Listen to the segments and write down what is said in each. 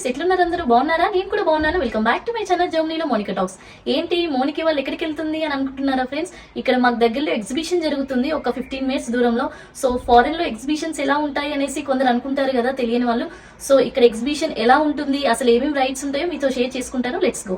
Friends, ఎట్లున్నారు అందరూ? బాగున్నారా? నేను కూడా బాగున్నాను. Welcome back to my channel జర్మనీలో మోనికా టాక్స్. ఏంటి మోనికి వాళ్ళు ఎక్కడికి వెళ్తుంది అని అనుకుంటున్నారా ఫ్రెండ్స్? ఇక్కడ మాకు దగ్గరలో ఎగ్జిబిషన్ జరుగుతుంది ఒక 15 మినిట్స్ దూరంలో. సో ఫారెన్ లో ఎగ్జిబిషన్స్ ఎలా ఉంటాయి అనేసి కొందరు అనుకుంటారు కదా, తెలియని వాళ్ళు. సో ఇక్కడ ఎగ్జిబిషన్ ఎలా ఉంటుంది, అసలు ఏమేమి రైడ్స్ ఉంటాయో మీతో షేర్ చేసుకుంటాను. Let's go.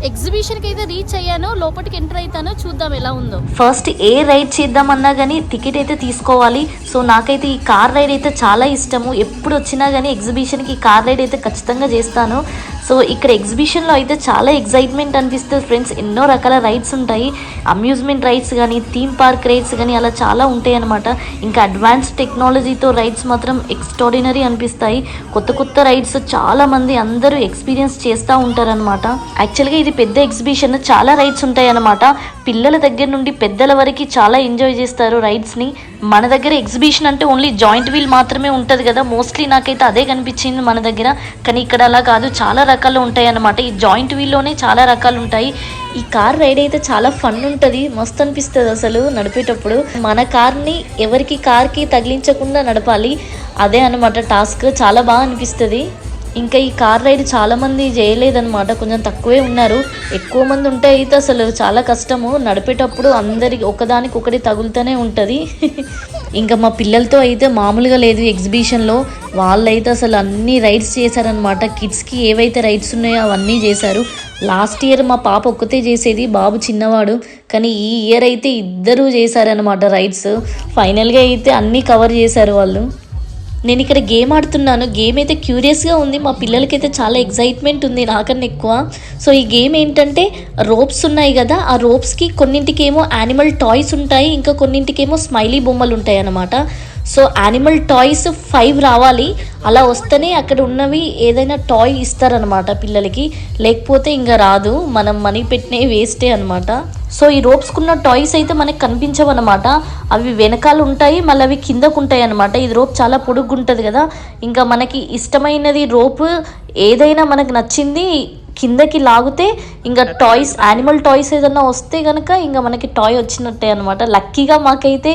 ఎగ్జిబిషన్ కి అయితే రీచ్ అయ్యాను, లోపలికి ఎంటర్ అవుతాను, చూద్దాం ఎలా ఉందో. ఫస్ట్ ఏ రైడ్ చేద్దామన్నా కానీ టికెట్ అయితే తీసుకోవాలి. సో నాకైతే ఈ కార్ రైడ్ అయితే చాలా ఇష్టము. ఎప్పుడు వచ్చినా కానీ ఎగ్జిబిషన్కి ఈ కార్ రైడ్ అయితే ఖచ్చితంగా చేస్తాను. సో ఇక్కడ ఎగ్జిబిషన్లో అయితే చాలా ఎగ్జైట్మెంట్ అనిపిస్తుంది ఫ్రెండ్స్. ఎన్నో రకాల రైడ్స్ ఉంటాయి, అమ్యూజ్మెంట్ రైడ్స్ కానీ, థీమ్ పార్క్ రైడ్స్ కానీ, అలా చాలా ఉంటాయి అన్నమాట. ఇంకా అడ్వాన్స్ టెక్నాలజీతో రైడ్స్ మాత్రం ఎక్స్ట్రాడినరీ అనిపిస్తాయి. కొత్త కొత్త రైడ్స్ చాలా మంది అందరూ ఎక్స్పీరియన్స్ చేస్తూ ఉంటారనమాట. యాక్చువల్గా ఇది పెద్ద ఎగ్జిబిషన్, చాలా రైడ్స్ ఉంటాయి అన్నమాట. పిల్లల దగ్గర నుండి పెద్దల వరకు చాలా ఎంజాయ్ చేస్తారు రైడ్స్ని. మన దగ్గర ఎగ్జిబిషన్ అంటే ఓన్లీ జాయింట్ వీల్ మాత్రమే ఉంటుంది కదా, మోస్ట్లీ నాకైతే అదే కనిపించింది మన దగ్గర. కానీ ఇక్కడ అలా కాదు, చాలా రకాలు ఉంటాయి అన్నమాట. ఈ జాయింట్ వీల్లోనే చాలా రకాలు ఉంటాయి. ఈ కార్ రైడ్ అయితే చాలా ఫన్ ఉంటుంది, మస్తు అనిపిస్తుంది అసలు నడిపేటప్పుడు. మన కార్ని ఎవరికి కార్కి తగిలించకుండా నడపాలి, అదే అనమాట టాస్క్. చాలా బాగా అనిపిస్తుంది. ఇంకా ఈ కార్ రైడ్ చాలా మంది చేయలేదన్నమాట, కొంచెం తక్కువే ఉన్నారు. ఎక్కువ మంది ఉంటే అయితే అసలు చాలా కష్టము నడిపేటప్పుడు, అందరికి ఒకదానికి ఒకటి తగులుతూనే ఉంటుంది. ఇంకా మా పిల్లలతో అయితే మామూలుగా లేదు ఎగ్జిబిషన్లో. వాళ్ళైతే అసలు అన్ని రైడ్స్ చేశారనమాట. కిడ్స్కి ఏవైతే రైడ్స్ ఉన్నాయో అవన్నీ చేశారు. లాస్ట్ ఇయర్ మా పాప ఒక్కతే చేసేది, బాబు చిన్నవాడు. కానీ ఈ ఇయర్ అయితే ఇద్దరూ చేశారనమాట రైడ్స్. ఫైనల్గా అయితే అన్నీ కవర్ చేశారు వాళ్ళు. నేను ఇక్కడ గేమ్ ఆడుతున్నాను. గేమ్ అయితే క్యూరియస్గా ఉంది, మా పిల్లలకైతే చాలా ఎగ్జైట్మెంట్ ఉంది నాకన్నా ఎక్కువ. సో ఈ గేమ్ ఏంటంటే, రోప్స్ ఉన్నాయి కదా, ఆ రోప్స్కి కొన్నింటికేమో యానిమల్ టాయ్స్ ఉంటాయి, ఇంకా కొన్నింటికేమో స్మైలీ బొమ్మలు ఉంటాయి అన్నమాట. సో యానిమల్ టాయ్స్ 5 రావాలి, అలా వస్తేనే అక్కడ ఉన్నవి ఏదైనా టాయ్ ఇస్తారనమాట పిల్లలకి, లేకపోతే ఇంకా రాదు. మనం మనీ పెట్టినే వేస్టే అనమాట. సో ఈ రోప్స్కున్న టాయ్స్ అయితే మనకి కనిపించవు అనమాట, అవి వెనకాల ఉంటాయి, మళ్ళీ అవి కిందకు ఉంటాయి అనమాట. ఇది రోప్ చాలా పొడుగు ఉంటుంది కదా, ఇంకా మనకి ఇష్టమైనది రోప్ ఏదైనా మనకు నచ్చింది కిందకి లాగితే ఇంకా టాయ్స్, యానిమల్ టాయ్స్ ఏదన్నా వస్తే కనుక ఇంకా మనకి టాయ్ వచ్చినట్టే అనమాట. లక్కీగా మాకైతే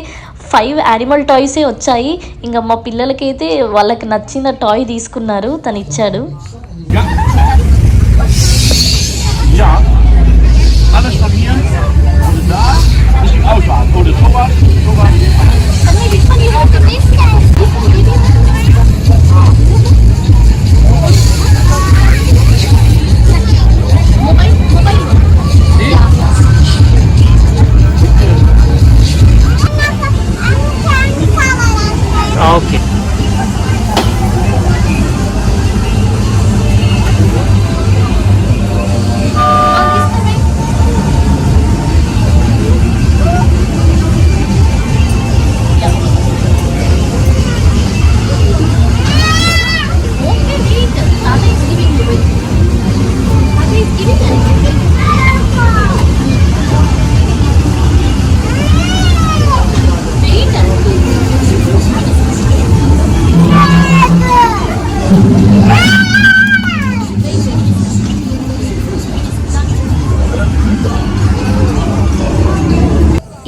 5 యానిమల్ టాయ్సే వచ్చాయి. ఇంకా మా పిల్లలకైతే వాళ్ళకి నచ్చిన టాయ్ తీసుకున్నారు, తను ఇచ్చాడు. ఓకే,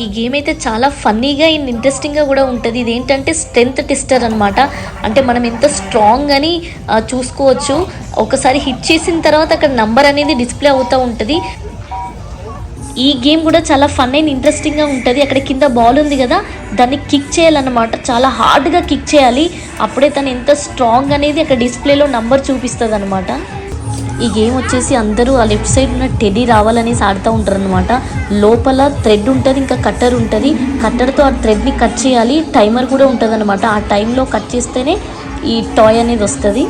ఈ గేమ్ అయితే చాలా ఫన్నీగా అండ్ ఇంట్రెస్టింగ్గా కూడా ఉంటుంది. ఇదేంటంటే స్ట్రెంత్ టెస్టర్ అనమాట. అంటే మనం ఎంత స్ట్రాంగ్ అని చూసుకోవచ్చు. ఒకసారి హిట్ చేసిన తర్వాత అక్కడ నంబర్ అనేది డిస్ప్లే అవుతూ ఉంటుంది. ఈ గేమ్ కూడా చాలా ఫన్ అండ్ ఇంట్రెస్టింగ్గా ఉంటుంది. అక్కడ కింద బాల్ ఉంది కదా, దాన్ని కిక్ చేయాలన్నమాట, చాలా హార్డ్గా కిక్ చేయాలి. అప్పుడే తను ఎంత స్ట్రాంగ్ అనేది అక్కడ డిస్ప్లేలో నంబర్ చూపిస్తుంది అనమాట. ఈ గేమ్ వచ్చేసి అందరూ ఆ లెఫ్ట్ సైడ్ ఉన్న టెడీ రావాలనేసి ఆడుతూ ఉంటారు అనమాట. లోపల థ్రెడ్ ఉంటుంది, ఇంకా కట్టర్ ఉంటుంది. కట్టర్తో ఆ థ్రెడ్ని కట్ చేయాలి. టైమర్ కూడా ఉంటుంది అనమాట. ఆ టైంలో కట్ చేస్తేనే ఈ టాయ్ అనేది వస్తుంది.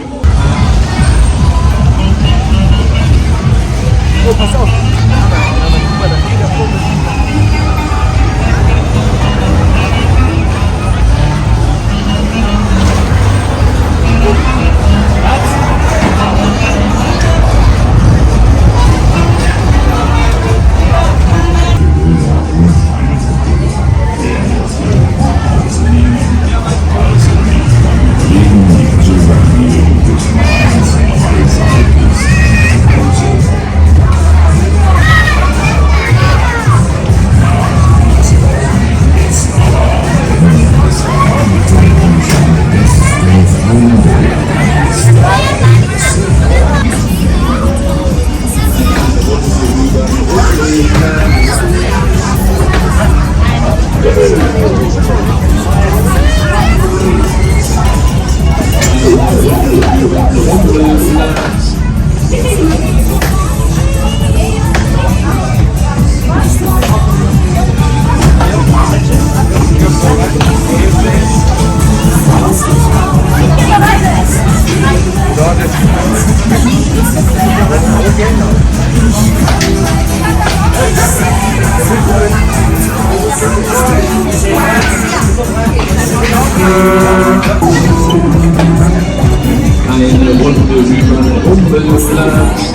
Eine Runde über den Rumpelplatz.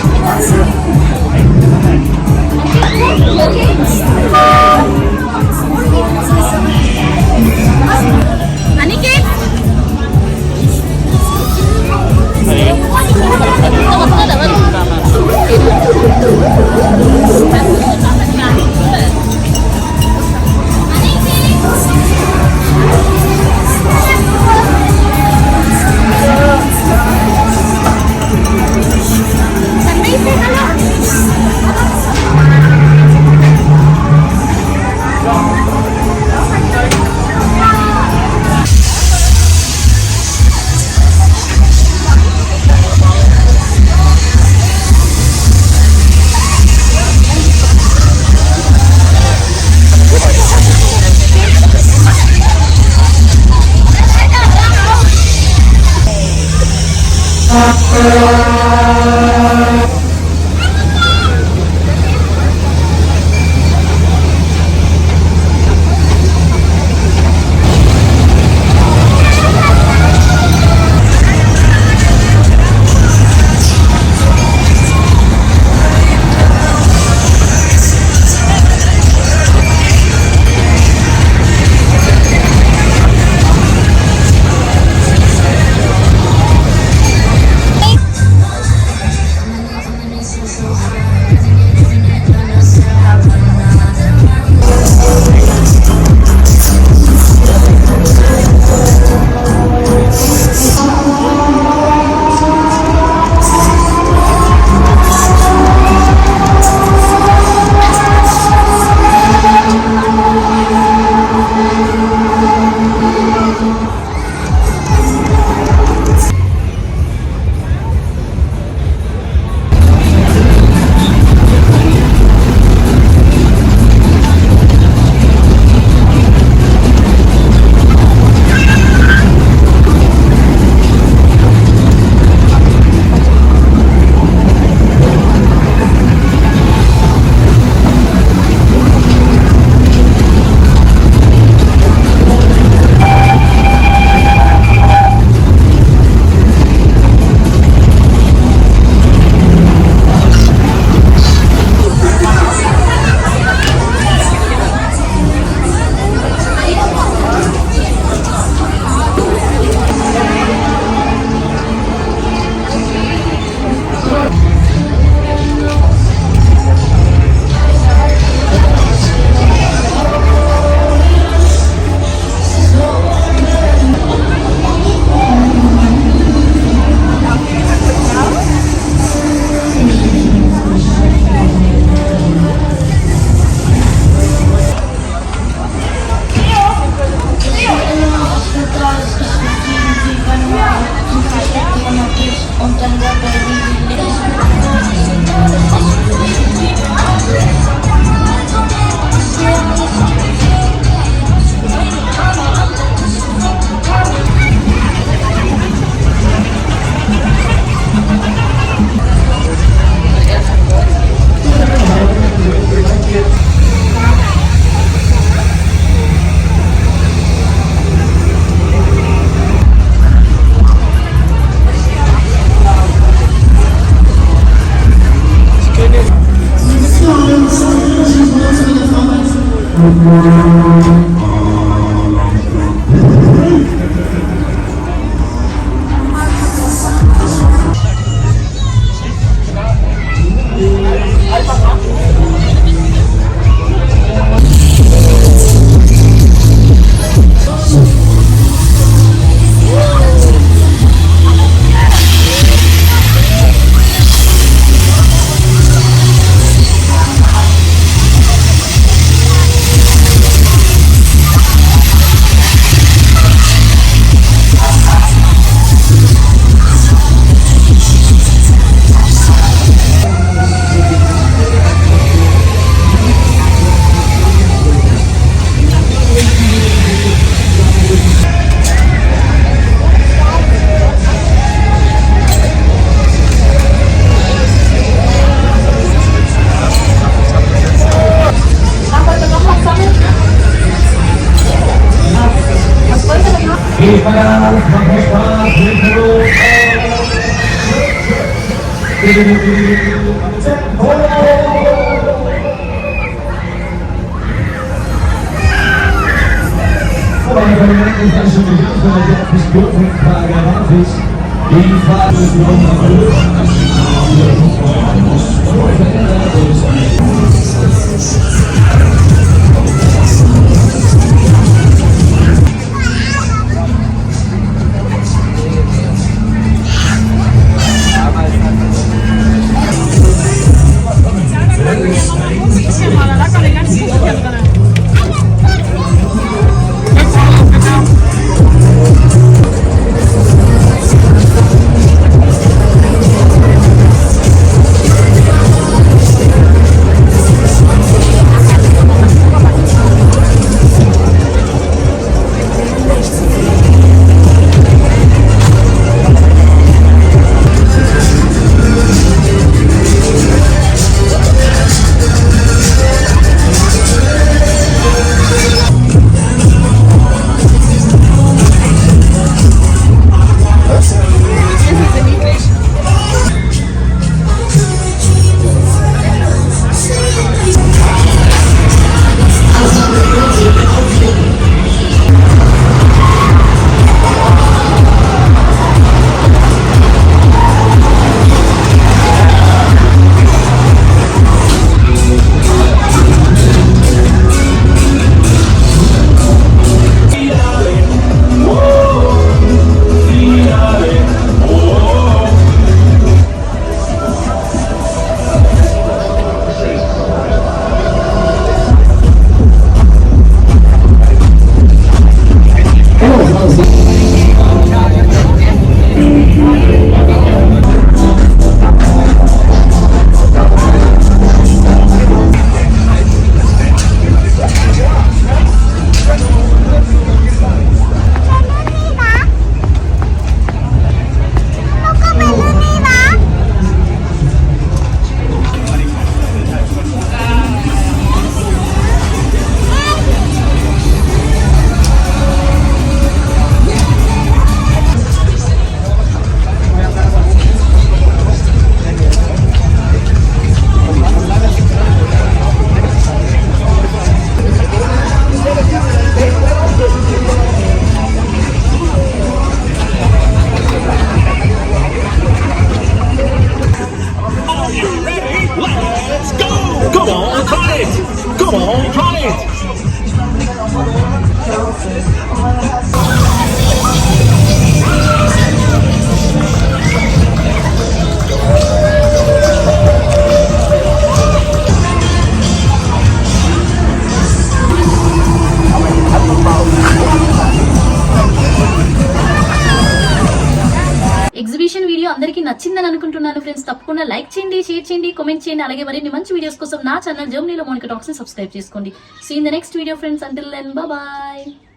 Exhibition video అందరికీ నచ్చిందని అనుకుంటున్నాను ఫ్రెండ్స్. తప్పకుండా లైక్ చేయండి, షేర్ చేయండి, కామెంట్ చేయండి. అలాగే మరిన్ని మంచి వీడియోస్ కోసం నా ఛానల్ జర్మనీలో మోనికా టాక్స్ ని సబ్స్క్రైబ్ చేసుకోండి. See in the next video friends. Until then bye by.